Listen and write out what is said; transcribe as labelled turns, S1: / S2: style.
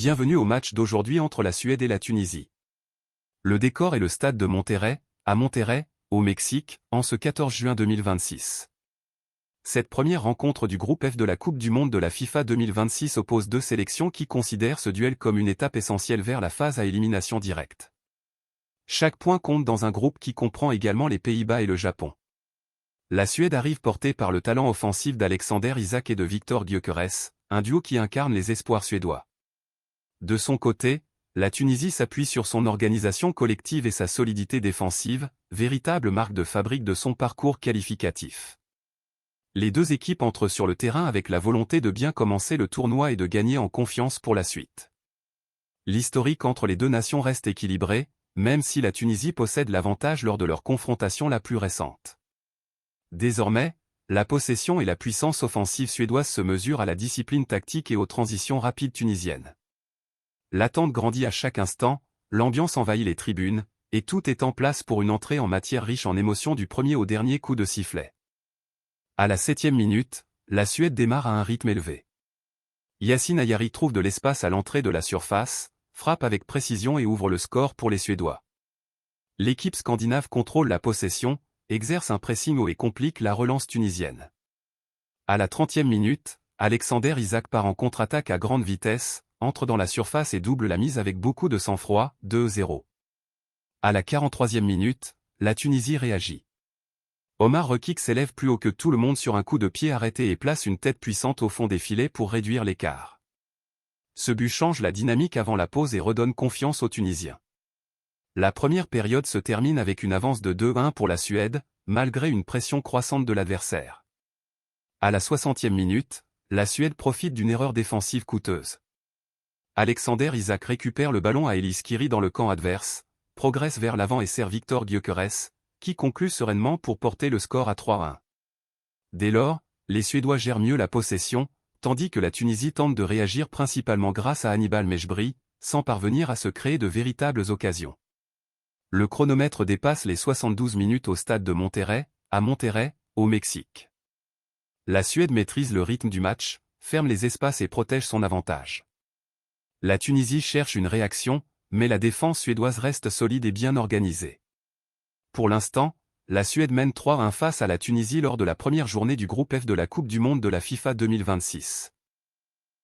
S1: Bienvenue au match d'aujourd'hui entre la Suède et la Tunisie. Le décor est le stade de Monterrey, à Monterrey, au Mexique, en ce 14 juin 2026. Cette première rencontre du groupe F de la Coupe du Monde de la FIFA 2026 oppose deux sélections qui considèrent ce duel comme une étape essentielle vers la phase à élimination directe. Chaque point compte dans un groupe qui comprend également les Pays-Bas et le Japon. La Suède arrive portée par le talent offensif d'Alexander Isak et de Viktor Gyökeres, un duo qui incarne les espoirs suédois. De son côté, la Tunisie s'appuie sur son organisation collective et sa solidité défensive, véritable marque de fabrique de son parcours qualificatif. Les deux équipes entrent sur le terrain avec la volonté de bien commencer le tournoi et de gagner en confiance pour la suite. L'historique entre les deux nations reste équilibré, même si la Tunisie possède l'avantage lors de leur confrontation la plus récente. Désormais, la possession et la puissance offensive suédoise se mesurent à la discipline tactique et aux transitions rapides tunisiennes. L'attente grandit à chaque instant, l'ambiance envahit les tribunes, et tout est en place pour une entrée en matière riche en émotions du premier au dernier coup de sifflet. À la 7e minute, la Suède démarre à un rythme élevé. Yassine Ayari trouve de l'espace à l'entrée de la surface, frappe avec précision et ouvre le score pour les Suédois. L'équipe scandinave contrôle la possession, exerce un pressing haut et complique la relance tunisienne. À la 30e minute, Alexander Isak part en contre-attaque à grande vitesse, entre dans la surface et double la mise avec beaucoup de sang-froid, 2-0. À la 43e minute, la Tunisie réagit. Omar Rekik s'élève plus haut que tout le monde sur un coup de pied arrêté et place une tête puissante au fond des filets pour réduire l'écart. Ce but change la dynamique avant la pause et redonne confiance aux Tunisiens. La première période se termine avec une avance de 2-1 pour la Suède, malgré une pression croissante de l'adversaire. À la 60e minute, la Suède profite d'une erreur défensive coûteuse. Alexander Isak récupère le ballon à Elis Kiri dans le camp adverse, progresse vers l'avant et sert Viktor Gyökeres, qui conclut sereinement pour porter le score à 3-1. Dès lors, les Suédois gèrent mieux la possession, tandis que la Tunisie tente de réagir principalement grâce à Hannibal Mejbri, sans parvenir à se créer de véritables occasions. Le chronomètre dépasse les 72 minutes au stade de Monterrey, à Monterrey, au Mexique. La Suède maîtrise le rythme du match, ferme les espaces et protège son avantage. La Tunisie cherche une réaction, mais la défense suédoise reste solide et bien organisée. Pour l'instant, la Suède mène 3-1 face à la Tunisie lors de la première journée du groupe F de la Coupe du Monde de la FIFA 2026.